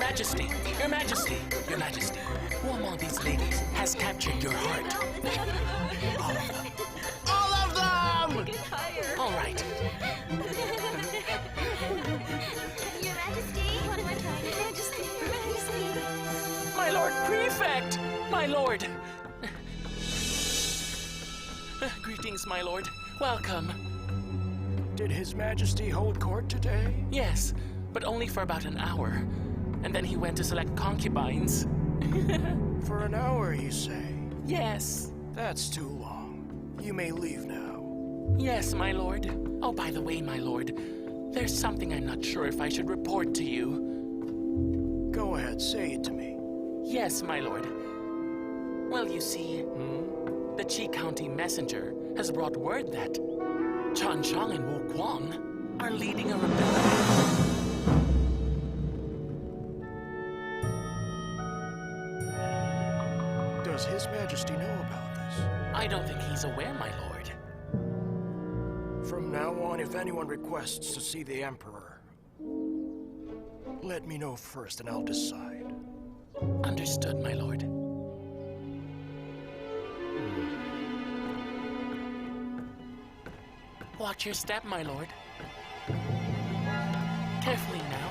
Majesty, Your Majesty, Your Majesty. Who among these ladies has captured your heart? All of them. All of them! Get higher. All right. Your Majesty. What am I trying? Your Majesty. Your Majesty. My Lord Prefect! My Lord! Greetings, my Lord. Welcome. Did His Majesty hold court today? Yes, but only for about an hour. And then he went to select concubines. For an hour, you say? Yes. That's too long. You may leave now. Yes, my Lord. Oh, by the way, my Lord, there's something I'm not sure if I should report to you. Go ahead, say it to me. Yes, my Lord. Well, you see, the Qi County Messenger has brought word that Chan Shang and Wu Guang are leading a rebellion. Does His Majesty know about this? I don't think he's aware, my Lord. From now on, if anyone requests to see the Emperor, let me know first and I'll decide. Understood, my Lord. Watch your step, my Lord. Carefully now.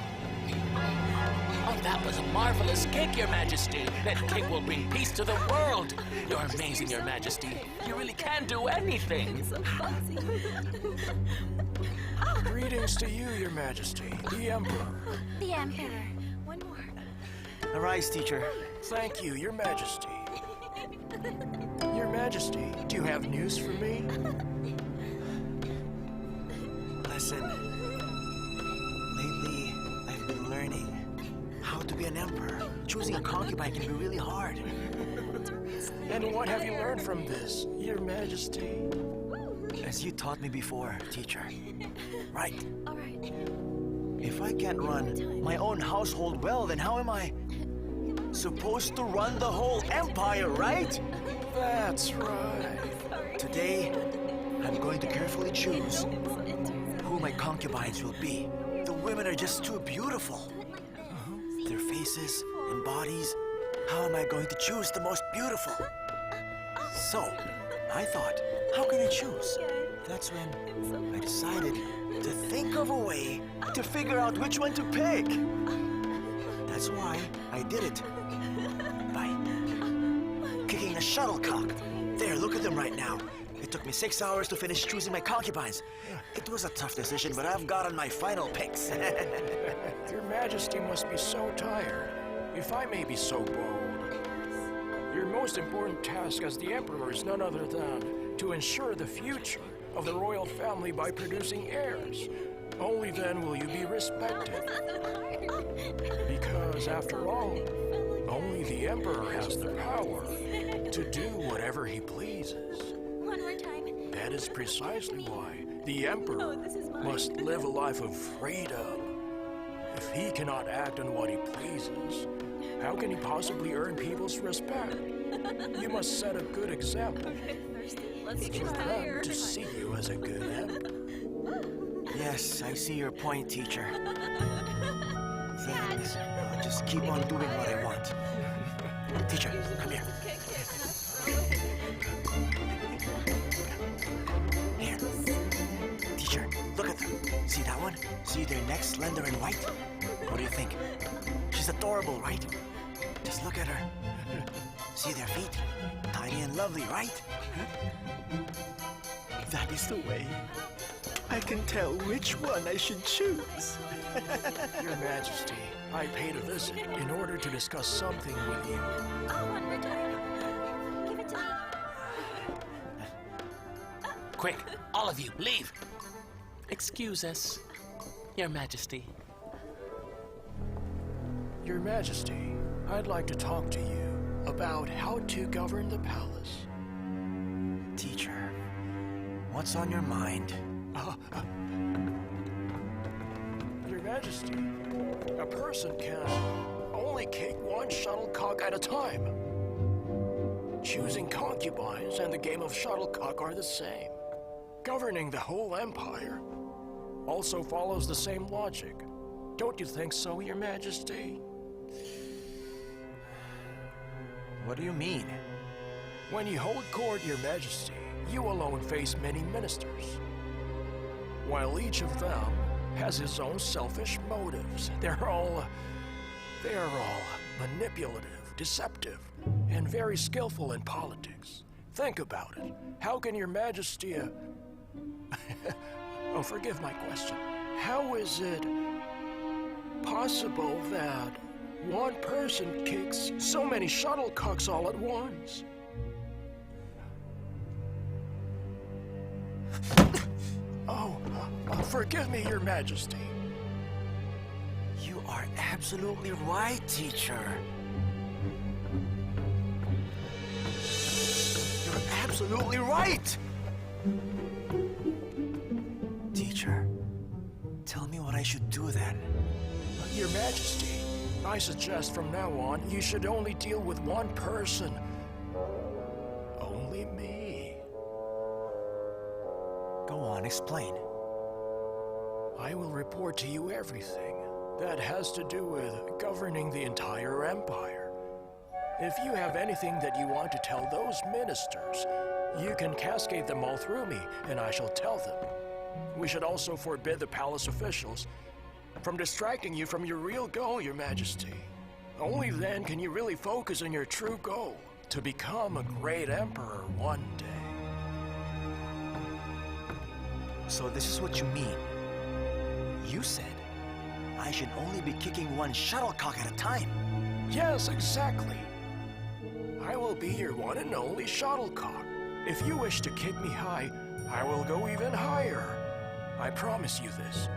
Oh, that was a marvelous kick, Your Majesty. That kick will bring peace to the world. You're amazing, Your Majesty. You really can do anything. So fuzzy. Greetings to you, Your Majesty, the Emperor. The Emperor. One more. Arise, teacher. Thank you, Your Majesty. Your Majesty, do you have news for me? Listen. Lately, I've been learning how to be an emperor. Choosing a concubine can be really hard. And what have you learned from this, Your Majesty? As you taught me before, teacher. Right. All right. If I can't run my own household well, then how am I supposed to run the whole empire, right? That's right. Today, I'm going to carefully choose who my concubines will be. The women are just too beautiful. Their faces and bodies. How am I going to choose the most beautiful? So, I thought, how can I choose? That's when I decided to think of a way to figure out which one to pick. That's why I did it by kicking a shuttlecock. There, look at them right now. It took me 6 hours to finish choosing my concubines. It was a tough decision, but I've gotten my final picks. Your Majesty must be so tired, if I may be so bold. Your most important task as the Emperor is none other than to ensure the future of the royal family by producing heirs. Only then will you be respected. Because, after all, only the Emperor has the power to do whatever he pleases. One more time. That is precisely why the Emperor must live a life of freedom. If he cannot act on what he pleases, how can he possibly earn people's respect? You must set a good example Let's for them to see you as a good emperor. Yes, I see your point, teacher. Then I'll just keep on doing what I want. Teacher, come here. Here. Teacher, look at them. See that one? See their neck slender and white? What do you think? She's adorable, right? Just look at her. See their feet? Tiny and lovely, right? That is the way I can tell which one I should choose. Your Majesty, I paid a visit in order to discuss something with you. Oh, one more time. Give it to me. Quick, all of you, leave. Excuse us, Your Majesty. Your Majesty, I'd like to talk to you about how to govern the palace. Teacher, what's on your mind? Your Majesty, a person can only kick one shuttlecock at a time. Choosing concubines and the game of shuttlecock are the same. Governing the whole empire also follows the same logic. Don't you think so, Your Majesty? What do you mean? When you hold court, Your Majesty, you alone face many ministers. While each of them has his own selfish motives, they're all manipulative, deceptive, and very skillful in politics. Think about it. How can Your Majesty, oh, forgive my question. How is it possible that one person kicks so many shuttlecocks all at once? Oh, forgive me, Your Majesty. You are absolutely right, teacher. You're absolutely right! Teacher, tell me what I should do then. Your Majesty, I suggest from now on you should only deal with one person. Only me. Go on, explain. I will report to you everything that has to do with governing the entire empire. If you have anything that you want to tell those ministers, you can cascade them all through me, and I shall tell them. We should also forbid the palace officials from distracting you from your real goal, Your Majesty. Only then can you really focus on your true goal, to become a great emperor one day. So this is what you mean. You said I should only be kicking one shuttlecock at a time. Yes, exactly. I will be your one and only shuttlecock. If you wish to kick me high, I will go even higher. I promise you this.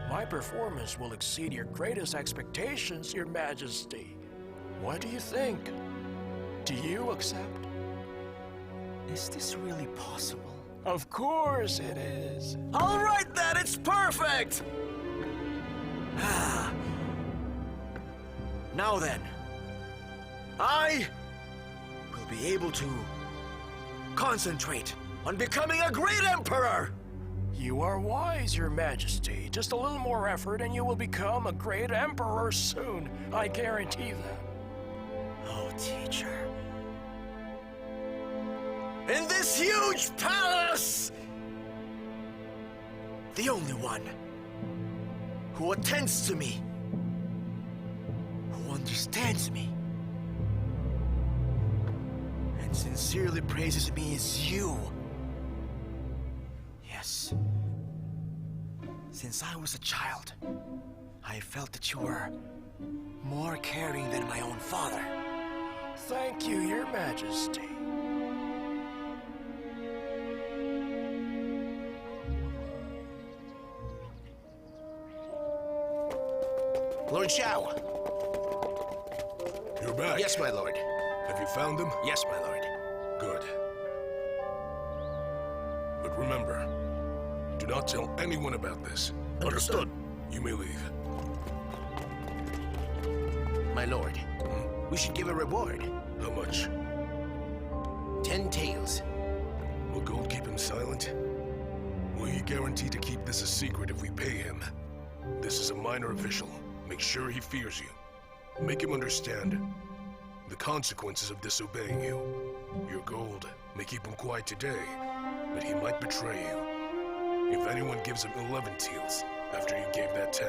My performance will exceed your greatest expectations, Your Majesty. What do you think? Do you accept? Is this really possible? Of course it is. All right then, it's perfect! Now then, I will be able to concentrate on becoming a great emperor! You are wise, Your Majesty. Just a little more effort and you will become a great emperor soon. I guarantee that. Oh, teacher. In this huge palace, the only one who attends to me, who understands me, and sincerely praises me is you. Yes. Since I was a child, I felt that you were more caring than my own father. Thank you, Your Majesty. Lord Xiao. You're back. Yes, my lord. Have you found them? Yes, my lord. Good. But remember, do not tell anyone about this. Understood. You may leave. My lord, we should give a reward. How much? 10 taels. Will Gold keep him silent? Will he guarantee to keep this a secret if we pay him? This is a minor official. Make sure he fears you. Make him understand the consequences of disobeying you. Your gold may keep him quiet today, but he might betray you. If anyone gives him 11 taels after you gave that 10,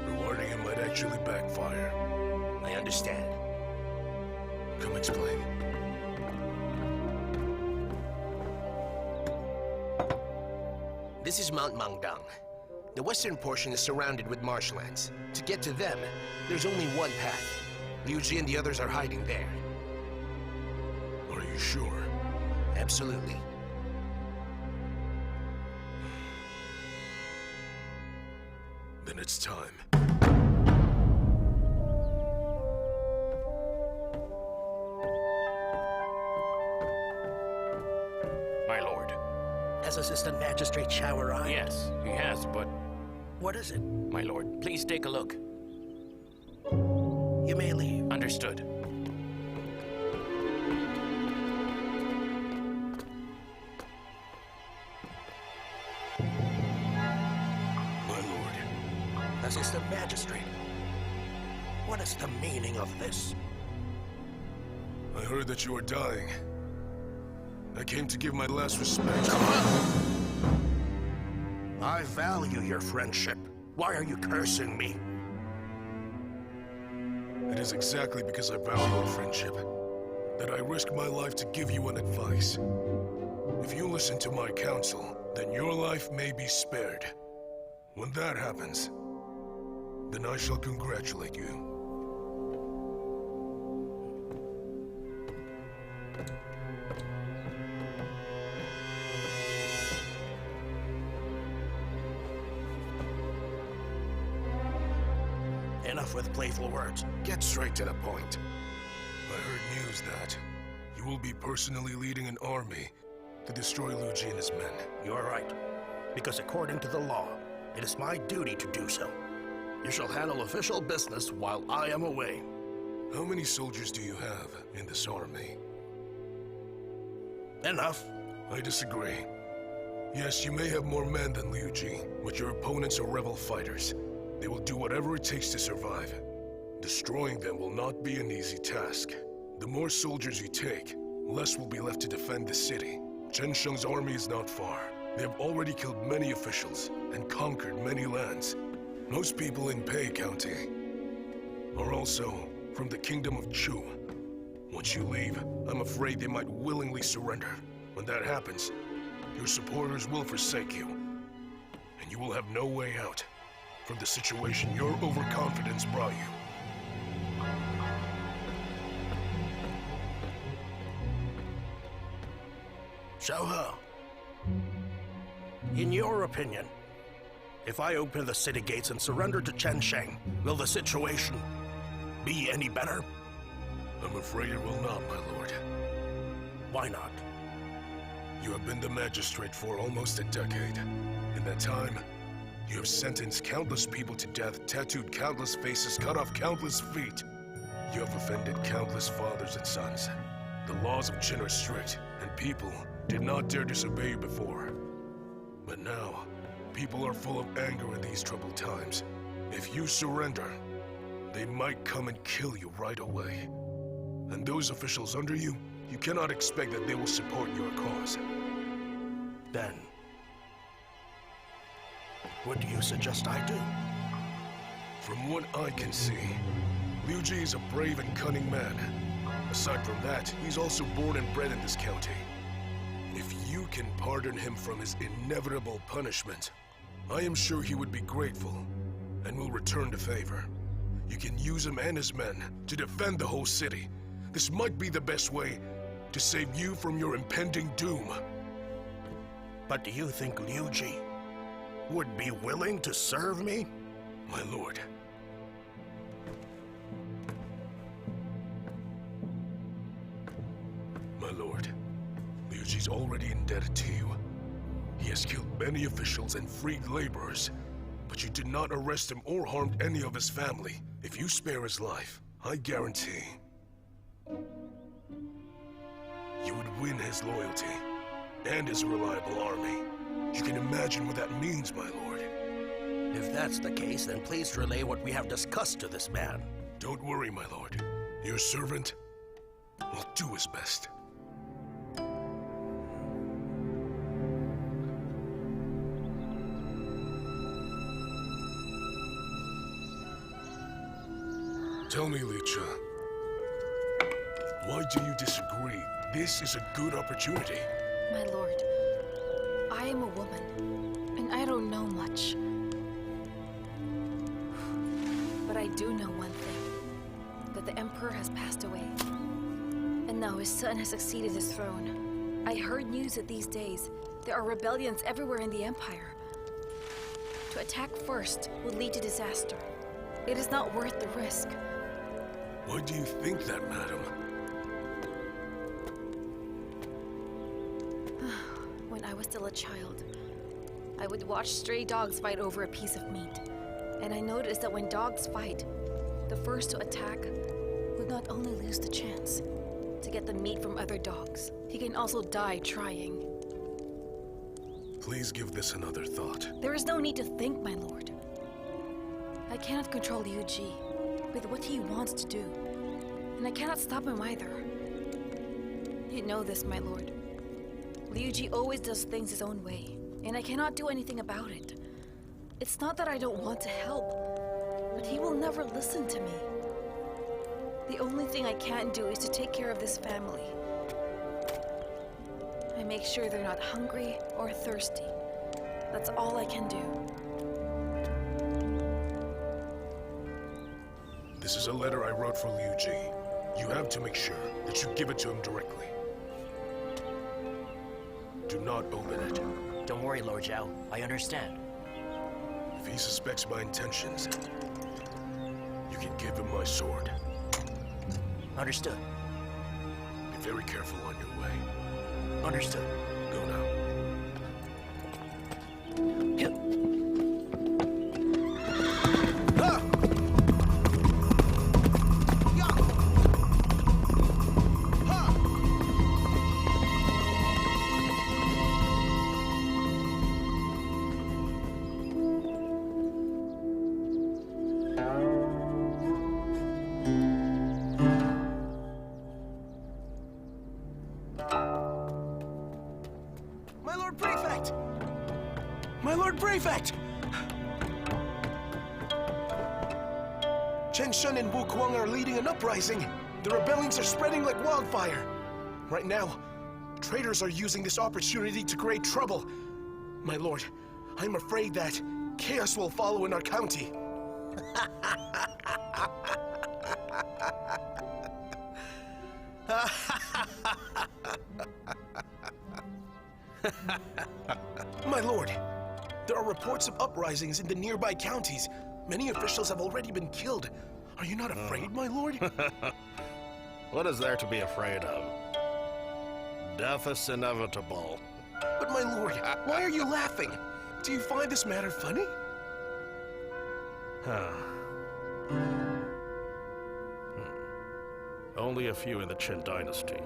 rewarding him might actually backfire. I understand. Come explain. This is Mount Mangdang. The western portion is surrounded with marshlands. To get to them, there's only one path. Liu Ji and the others are hiding there. Are you sure? Absolutely. Then it's time. My lord. As Assistant Magistrate Xiao arrived? Yes, he has, but... What is it? My lord, please take a look. You may leave. Understood. My lord. Assistant Magistrate. What is the meaning of this? I heard that you are dying. I came to give my last respect. I value your friendship. Why are you cursing me? It is exactly because I value our friendship that I risk my life to give you an advice. If you listen to my counsel, then your life may be spared. When that happens, then I shall congratulate you. Enough with playful words. Get straight to the point. I heard news that you will be personally leading an army to destroy Liu Ji and his men. You're right. Because according to the law, it is my duty to do so. You shall handle official business while I am away. How many soldiers do you have in this army? Enough. I disagree. Yes, you may have more men than Liu Ji, but your opponents are rebel fighters. They will do whatever it takes to survive. Destroying them will not be an easy task. The more soldiers you take, less will be left to defend the city. Chen Sheng's army is not far. They have already killed many officials and conquered many lands. Most people in Pei County are also from the kingdom of Chu. Once you leave, I'm afraid they might willingly surrender. When that happens, your supporters will forsake you, and you will have no way out from the situation your overconfidence brought you. Xiao He, in your opinion, if I open the city gates and surrender to Chen Sheng, will the situation be any better? I'm afraid it will not, my lord. Why not? You have been the magistrate for almost a decade. In that time, you have sentenced countless people to death, tattooed countless faces, cut off countless feet. You have offended countless fathers and sons. The laws of Qin are strict, and people did not dare disobey you before. But now, people are full of anger in these troubled times. If you surrender, they might come and kill you right away. And those officials under you, you cannot expect that they will support your cause. Then, what do you suggest I do? From what I can see, Liu Ji is a brave and cunning man. Aside from that, he's also born and bred in this county. If you can pardon him from his inevitable punishment, I am sure he would be grateful and will return the favor. You can use him and his men to defend the whole city. This might be the best way to save you from your impending doom. But do you think Liu Ji would be willing to serve me? My lord. My lord, Liu Ji's already indebted to you. He has killed many officials and freed laborers, but you did not arrest him or harmed any of his family. If you spare his life, I guarantee you would win his loyalty and his reliable army. You can imagine what that means, my lord. If that's the case, then please relay what we have discussed to this man. Don't worry, my lord. Your servant will do his best. Tell me, Licha, why do you disagree? This is a good opportunity. My lord, I am a woman, and I don't know much. But I do know one thing, that the Emperor has passed away, and now his son has succeeded his throne. I heard news that these days, there are rebellions everywhere in the Empire. To attack first would lead to disaster. It is not worth the risk. Why do you think that, madam? When I was still a child, I would watch stray dogs fight over a piece of meat. And I noticed that when dogs fight, the first to attack would not only lose the chance to get the meat from other dogs, he can also die trying. Please give this another thought. There is no need to think, my lord. I cannot control Liu Ji with what he wants to do, and I cannot stop him either. You know this, my lord. Liu Ji always does things his own way, and I cannot do anything about it. It's not that I don't want to help, but he will never listen to me. The only thing I can do is to take care of this family. I make sure they're not hungry or thirsty. That's all I can do. This is a letter I wrote for Liu Ji. You have to make sure that you give it to him directly. Do not open it. Don't worry, Lord Zhao. I understand. If he suspects my intentions, you can give him my sword. Understood. Be very careful on your way. Understood. Go now. My Lord Prefect! Chen Shun and Wu Kuang are leading an uprising. The rebellions are spreading like wildfire. Right now, traitors are using this opportunity to create trouble. My lord, I'm afraid that chaos will follow in our county. My lord, there are reports of uprisings in the nearby counties. Many officials have already been killed. Are you not afraid, my lord? What is there to be afraid of? Death is inevitable. But my lord, why are you laughing? Do you find this matter funny? Only a few in the Qin dynasty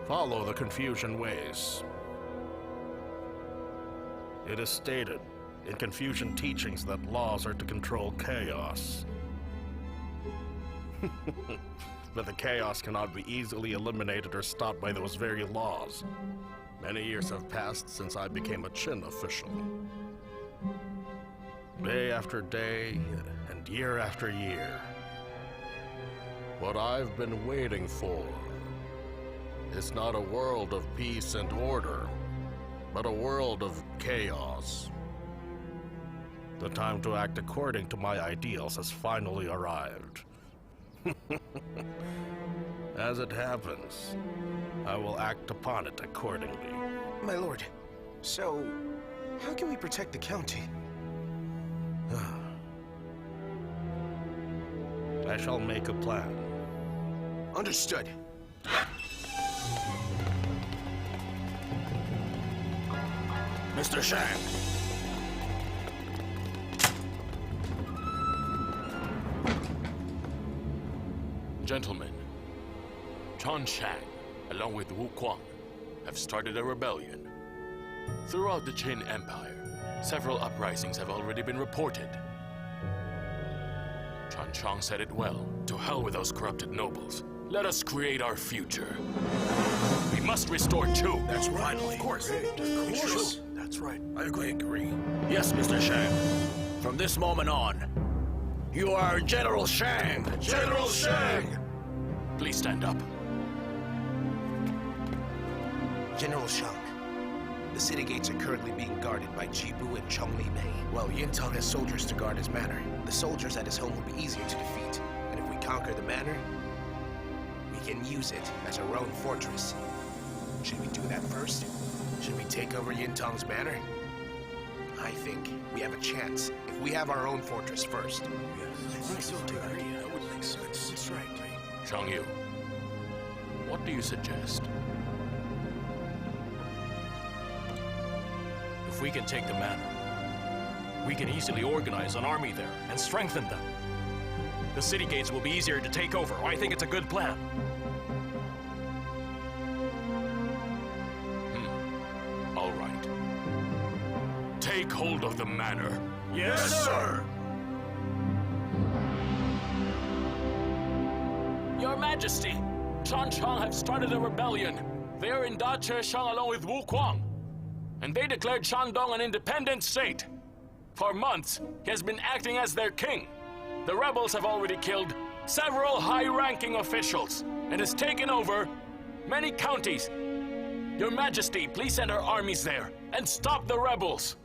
follow the Confucian ways. It is stated in Confucian teachings that laws are to control chaos. But the chaos cannot be easily eliminated or stopped by those very laws. Many years have passed since I became a Qin official. Day after day, and year after year. What I've been waiting for is not a world of peace and order, but a world of chaos. The time to act according to my ideals has finally arrived. As it happens, I will act upon it accordingly. My lord, so how can we protect the county? I shall make a plan. Understood. Mr. Shang! Gentlemen, Chen Shang, along with Wu Kuang, have started a rebellion. Throughout the Qin Empire, several uprisings have already been reported. Chen Shang said it well. To hell with those corrupted nobles. Let us create our future. We must restore Chu. That's right, Of course. Of course. That's right. I agree. Yes, Mr. Shang. From this moment on, you are General Shang. General Shang! Please stand up. General Shang, the city gates are currently being guarded by Jibu and Chongli Mei. While Yintang has soldiers to guard his manor, the soldiers at his home will be easier to defeat. And if we conquer the manor, we can use it as our own fortress. Should we do that first? Should we take over Yintang's manor? I think we have a chance if we have our own fortress first. That would make sense. That's right. Xiang Yu, what do you suggest? If we can take the manor, we can easily organize an army there and strengthen them. The city gates will be easier to take over. I think it's a good plan. All right. Take hold of the manor. Yes, sir! Majesty, Chang have started a rebellion. They are in Da Shang along with Wu Kuang. And they declared Shandong an independent state. For months, he has been acting as their king. The rebels have already killed several high-ranking officials and has taken over many counties. Your Majesty, please send our armies there and stop the rebels.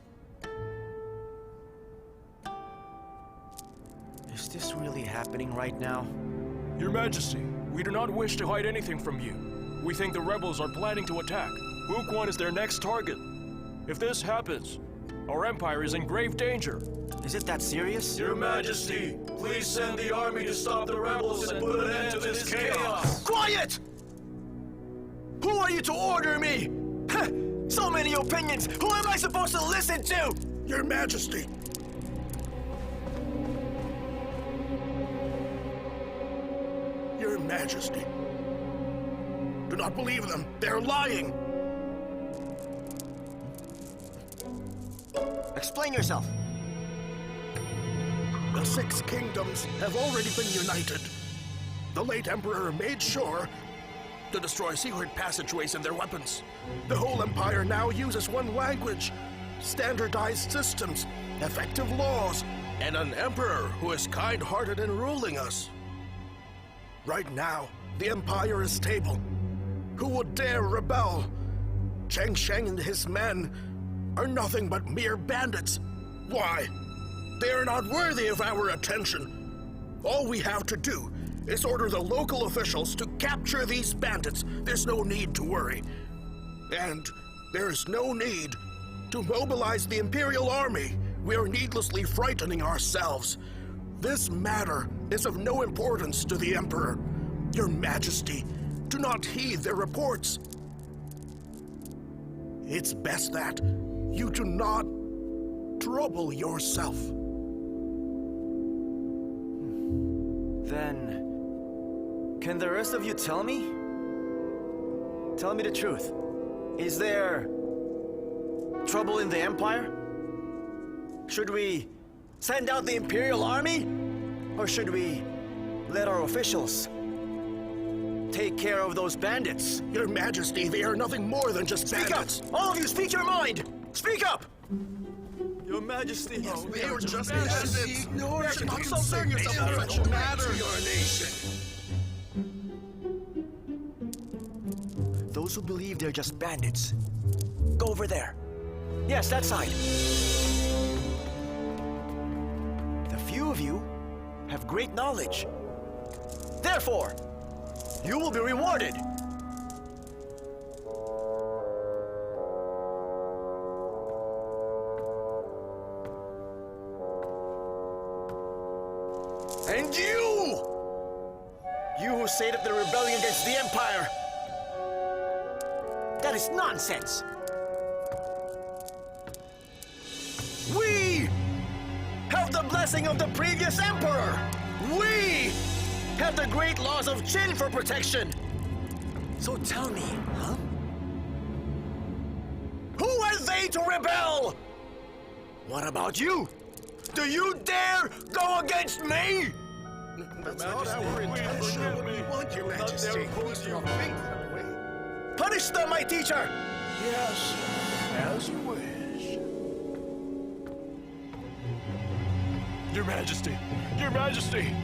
Is this really happening right now? Your Majesty, we do not wish to hide anything from you. We think the rebels are planning to attack. Wu Quan is their next target. If this happens, our empire is in grave danger. Is it that serious? Your Majesty, please send the army to stop the rebels and put an end to this chaos. Quiet! Who are you to order me? So many opinions! Who am I supposed to listen to? Your Majesty! Your Majesty. Do not believe them. They're lying. Explain yourself. The 6 kingdoms have already been united. The late Emperor made sure to destroy secret passageways in their weapons. The whole empire now uses one language, standardized systems, effective laws, and an emperor who is kind-hearted in ruling us. Right now, the empire is stable. Who would dare rebel? Cheng Sheng and his men are nothing but mere bandits. Why? They are not worthy of our attention. All we have to do is order the local officials to capture these bandits. There's no need to worry. And there's no need to mobilize the Imperial Army. We are needlessly frightening ourselves. This matter is of no importance to the Emperor. Your Majesty, do not heed their reports. It's best that you do not trouble yourself. Then, can the rest of you tell me? Tell me the truth. Is there trouble in the Empire? Should we send out the Imperial Army? Or should we let our officials take care of those bandits? Your Majesty, they are nothing more than just bandits. Speak up! All of you, speak your mind! Speak up! Your Majesty. Yes, they are just bandits. Ignore it. Not concern yourself with such matter to your nation. Those who believe they're just bandits, go over there. Yes, that side. The few of you have great knowledge. Therefore, you will be rewarded. And you who say that the rebellion against the Empire, that is nonsense. We have the blessing of the previous Emperor. We have the great laws of Qin for protection. So tell me, huh? Who are they to rebel? What about you? Do you dare go against me? That's not our intention. We want your Majesty. Please do not think that way. Punish them, my teacher! Yes, as you wish. Your Majesty! Your Majesty!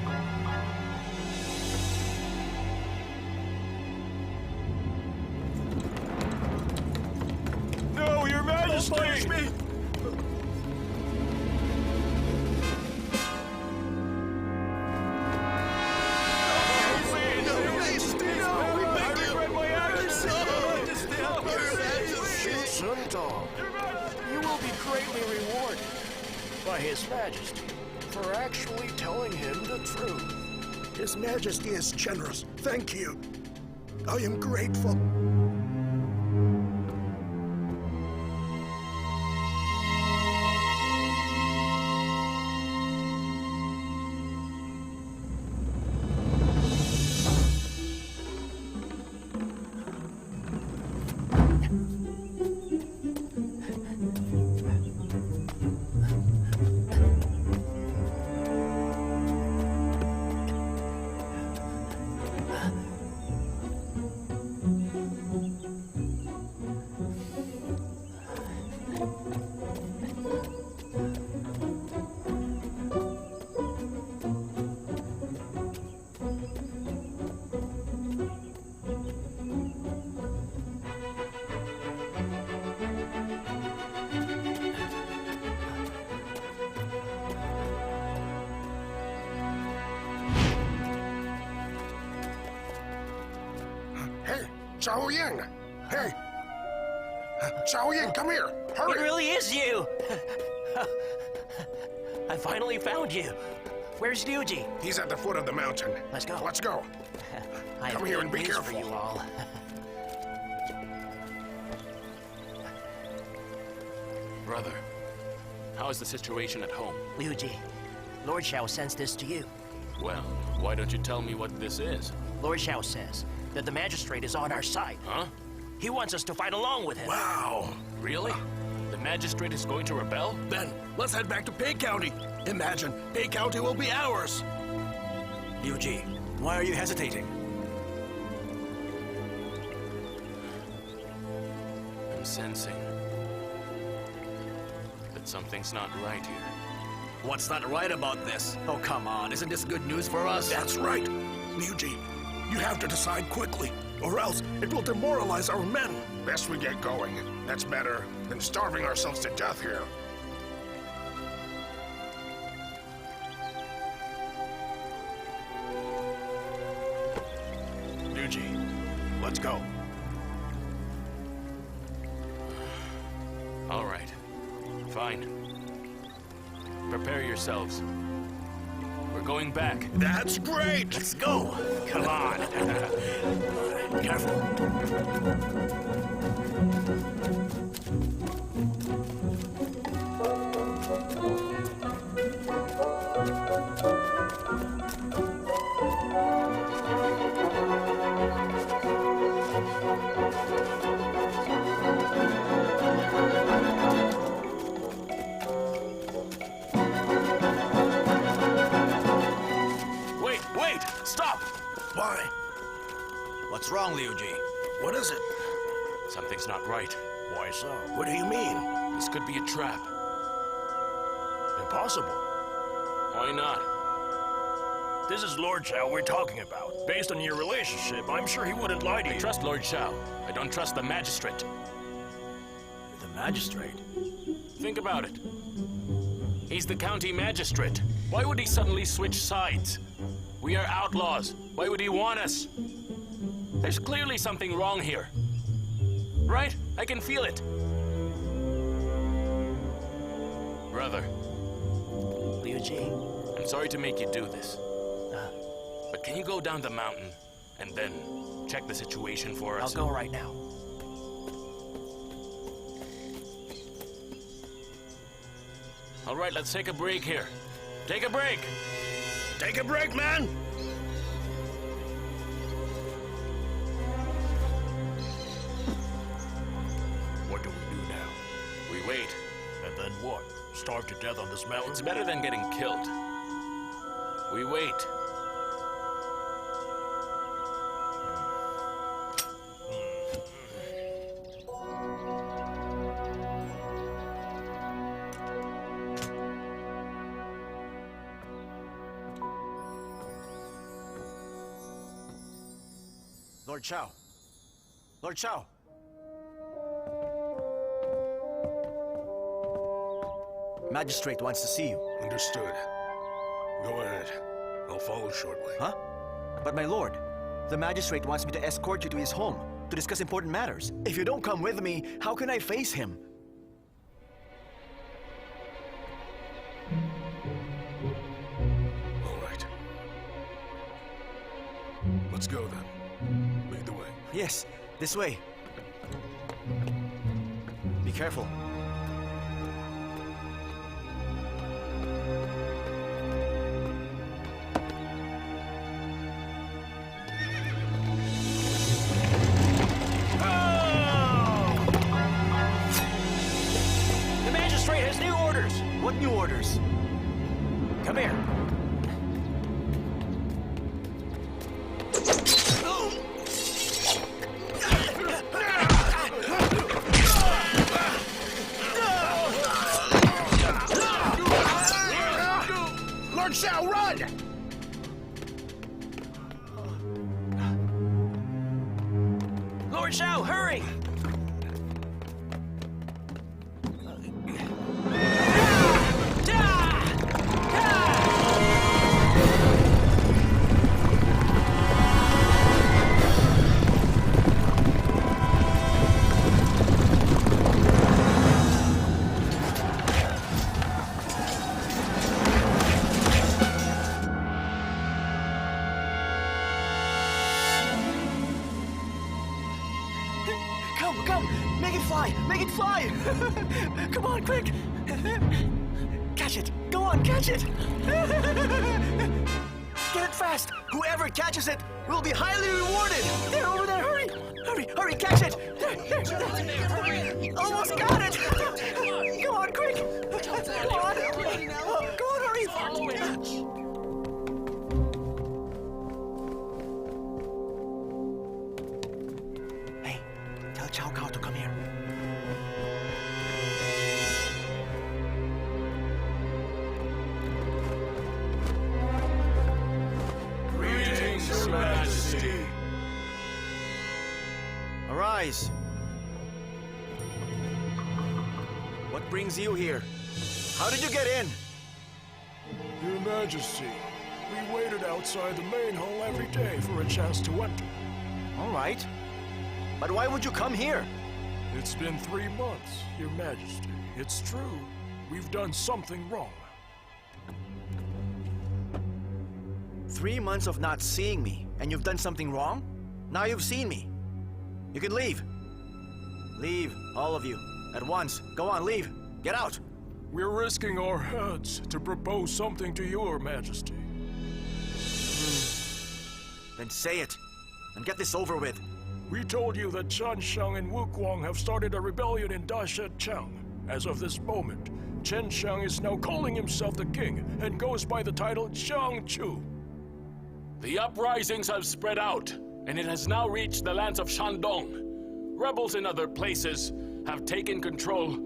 No, Your Majesty! Don't punish me! Sentó, you will be greatly rewarded by His Majesty for actually telling him the truth. His Majesty is generous. Thank you. I am grateful. Zhao Ying! Hey! Zhao Ying, come here! Hurry! It really is you! I finally found you. Where's Liuji? He's at the foot of the mountain. Let's go. Let's go. I have Come here and be good news careful. for you all. Brother, how is the situation at home? Liuji, Lord Xiao sends this to you. Well, why don't you tell me what this is? Lord Xiao says that the magistrate is on our side. Huh? He wants us to fight along with him. Wow! Really? The magistrate is going to rebel? Then, let's head back to Pei County. Imagine, Pei County will be ours. Liu Ji, why are you hesitating? I'm sensing that something's not right here. What's not right about this? Oh, come on. Isn't this good news for us? That's right. Liu Ji, you have to decide quickly, or else it will demoralize our men. Best we get going. That's better than starving ourselves to death here. Liu Ji, let's go. All right. Fine. Prepare yourselves. We're going back. That's great! Let's go. Come on. Careful. Wait! Stop! Why? What's wrong, Liu Ji? What is it? Something's not right. Why so? What do you mean? This could be a trap. Impossible. Why not? This is Lord Xiao we're talking about. Based on your relationship, I'm sure he wouldn't lie to I you. trust Lord Xiao. I don't trust the magistrate. The magistrate? Think about it. He's the county magistrate. Why would he suddenly switch sides? We are outlaws. Why would he want us? There's clearly something wrong here. Right? I can feel it. Brother, Liuji, I'm sorry to make you do this. But can you go down the mountain and then check the situation for I'll us? go right now. All right, let's take a break here. Take a break! Take a break, man! What do we do now? We wait. And then what? Starve to death on this mountain? It's better than getting killed. We wait. Lord Xiao. Lord Xiao. Magistrate wants to see you. Understood. Go ahead. I'll follow shortly. Huh? But my lord, the magistrate wants me to escort you to his home to discuss important matters. If you don't come with me, how can I face him? All right. Let's go then. Lead the way. Yes, this way. Be careful. The magistrate has new orders! What new orders? Come here. Lord Xiao, run! Lord Xiao, hurry! come! Make it fly! Make it fly! Come on, quick! Catch it! Go on, catch it! Get it fast! Whoever catches it will be highly rewarded! There, over there, hurry! Hurry, hurry, catch it! There. Almost got it! Go on, quick! Go on! Go on, hurry! Hey, tell Cao Cao to come here. Greetings, Your Majesty. Arise. What brings you here? How did you get in? Your Majesty, we waited outside the main hall every day for a chance to enter. All right. But why would you come here? It's been 3 months, Your Majesty. It's true. We've done something wrong. 3 months of not seeing me, and you've done something wrong? Now you've seen me. You can leave. Leave, all of you. At once. Go on, leave. Get out. We're risking our heads to propose something to Your Majesty. Then say it, and get this over with. We told you that Chen Xiang and Wu Guang have started a rebellion in Dashe-Chang. As of this moment, Chen Xiang is now calling himself the king and goes by the title Xiang Chu. The uprisings have spread out, and it has now reached the lands of Shandong. Rebels in other places have taken control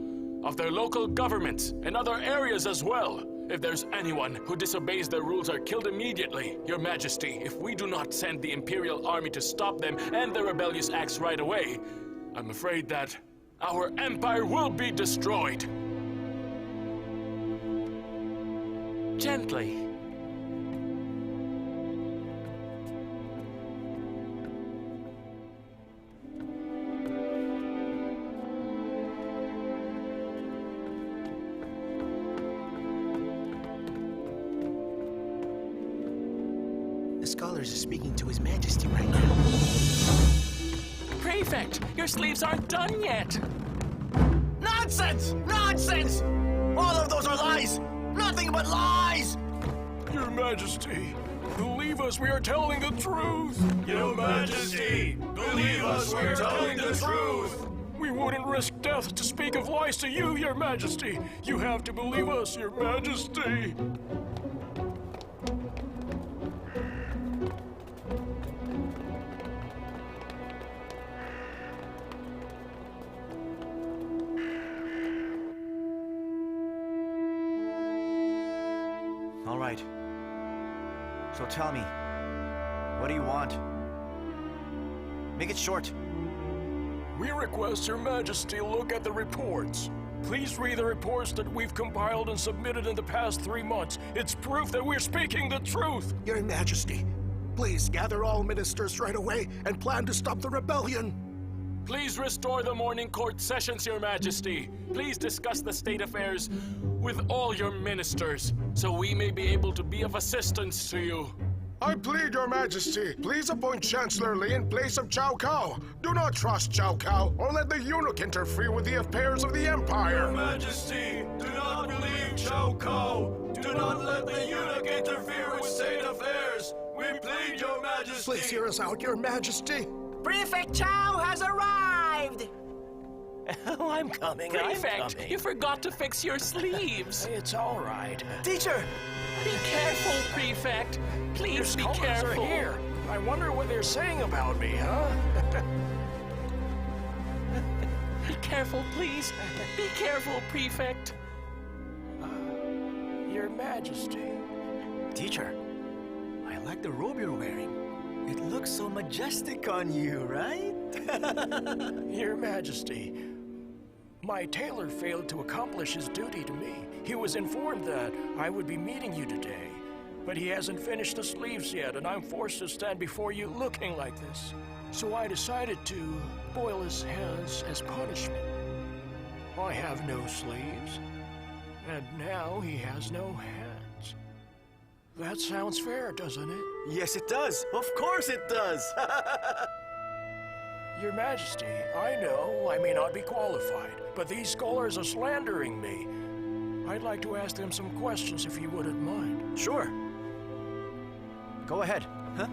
of their local governments and other areas as well. If there's anyone who disobeys their rules are killed immediately, Your Majesty. If we do not send the Imperial Army to stop them and their rebellious acts right away, I'm afraid that our empire will be destroyed. Gently. The scholars are speaking to His Majesty right now. Prefect, your sleeves aren't done yet. Nonsense! Nonsense! All of those are lies! Nothing but lies! Your Majesty, believe us, we are telling the truth! Your Majesty, believe us, we're telling the truth! We wouldn't risk death to speak of lies to you, Your Majesty! You have to believe us, Your Majesty! All right. So tell me, what do you want? Make it short. We request Your Majesty look at the reports. Please read the reports that we've compiled and submitted in the past 3 months. It's proof that we're speaking the truth. Your Majesty, please gather all ministers right away and plan to stop the rebellion. Please restore the morning court sessions, Your Majesty. Please discuss the state affairs with all your ministers, so we may be able to be of assistance to you. I plead, Your Majesty, please appoint Chancellor Li in place of Cao Cao. Do not trust Cao Cao, or let the eunuch interfere with the affairs of the Empire. Your Majesty, do not believe Cao Cao. Do not let the eunuch interfere with state affairs. We plead, Your Majesty. Please hear us out, Your Majesty. Prefect Chow has arrived! Oh, I'm coming. Prefect, you forgot to fix your sleeves. It's all right. Teacher! Be careful, Prefect. Your Please be scholars careful. are here. I wonder what they're saying about me, huh? Be careful, please. Be careful, Prefect. Your Majesty. Teacher, I like the robe you're wearing. It looks so majestic on you, right? Your Majesty, my tailor failed to accomplish his duty to me. He was informed that I would be meeting you today, but he hasn't finished the sleeves yet, and I'm forced to stand before you looking like this. So I decided to boil his hands as punishment. I have no sleeves, and now he has no hands. That sounds fair, doesn't it? Yes, it does. Of course it does. Your Majesty, I know I may not be qualified, but these scholars are slandering me. I'd like to ask them some questions if you wouldn't mind. Sure. Go ahead, huh?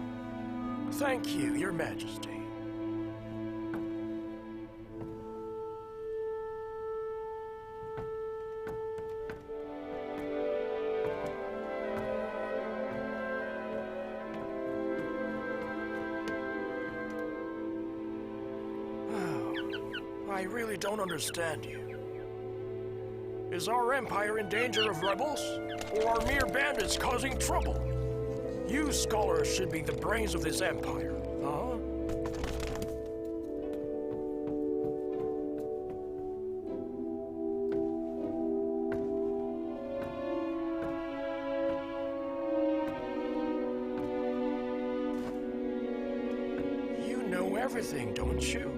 Thank you, Your Majesty. I really don't understand you. Is our empire in danger of rebels? Or are mere bandits causing trouble? You scholars should be the brains of this empire, huh? You know everything, don't you?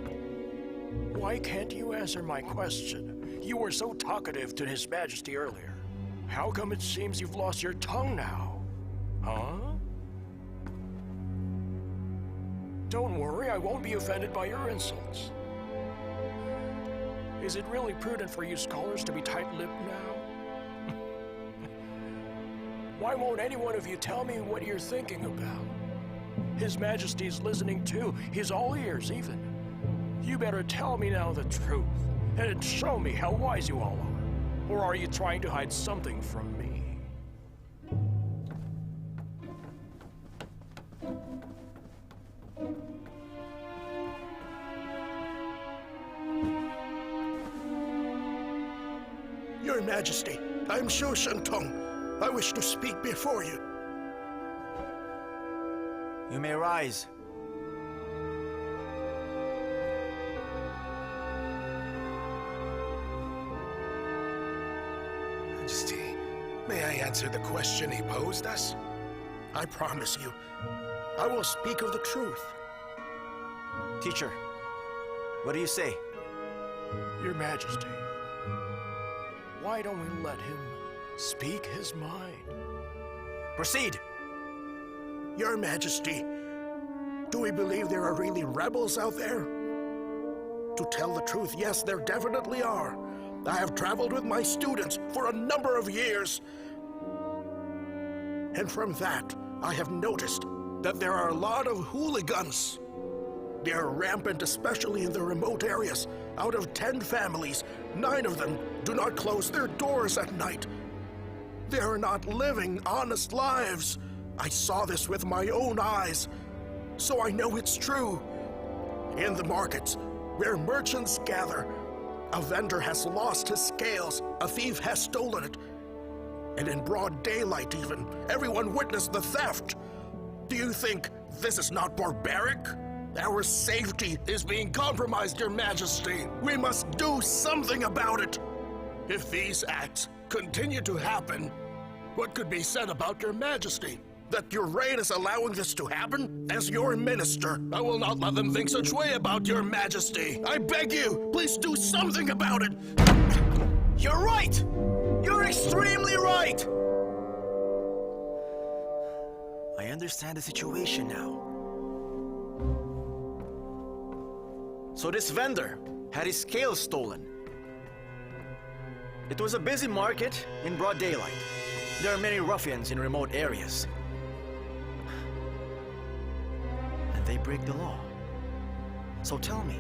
Why can't you answer my question? You were so talkative to His Majesty earlier. How come it seems you've lost your tongue now? Huh? Don't worry, I won't be offended by your insults. Is it really prudent for you scholars to be tight-lipped now? Why won't any one of you tell me what you're thinking about? His Majesty's listening too. He's all ears, even. You better tell me now the truth, and show me how wise you all are. Or are you trying to hide something from me? Your Majesty, I'm Shu Shentong. I wish to speak before you. You may rise. Majesty, may I answer the question he posed us? I promise you, I will speak of the truth. Teacher, what do you say? Your Majesty, why don't we let him speak his mind? Proceed. Your Majesty, do we believe there are really rebels out there? To tell the truth, yes, there definitely are. I have traveled with my students for a number of years. And from that, I have noticed that there are a lot of hooligans. They are rampant, especially in the remote areas. Out of 10 families, 9 of them do not close their doors at night. They are not living honest lives. I saw this with my own eyes, so I know it's true. In the markets, where merchants gather, a vendor has lost his scales, a thief has stolen it. And in broad daylight even, everyone witnessed the theft. Do you think this is not barbaric? Our safety is being compromised, Your Majesty. We must do something about it. If these acts continue to happen, what could be said about Your Majesty? That your reign is allowing this to happen? As your minister, I will not let them think such way about Your Majesty. I beg you, please do something about it. You're right! You're extremely right! I understand the situation now. So this vendor had his scales stolen. It was a busy market in broad daylight. There are many ruffians in remote areas. And they break the law. So tell me,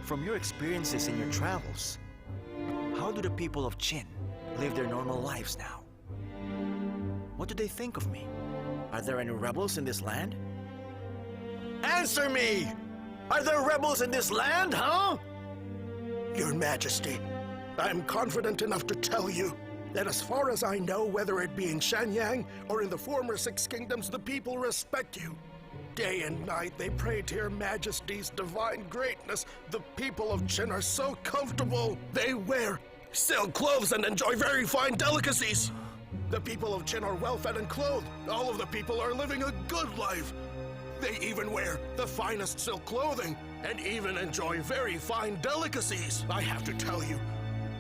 from your experiences in your travels, how do the people of Qin live their normal lives now? What do they think of me? Are there any rebels in this land? Answer me! Are there rebels in this land, huh? Your Majesty, I am confident enough to tell you that as far as I know, whether it be in Shenyang or in the former 6 kingdoms, the people respect you. Day and night they pray to Your Majesty's divine greatness. The people of Qin are so comfortable. They wear silk clothes and enjoy very fine delicacies. The people of Qin are well-fed and clothed. All of the people are living a good life. They even wear the finest silk clothing and even enjoy very fine delicacies. I have to tell you,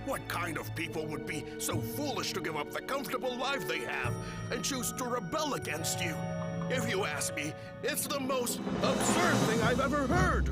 what kind of people would be so foolish to give up the comfortable life they have and choose to rebel against you? If you ask me, it's the most absurd thing I've ever heard.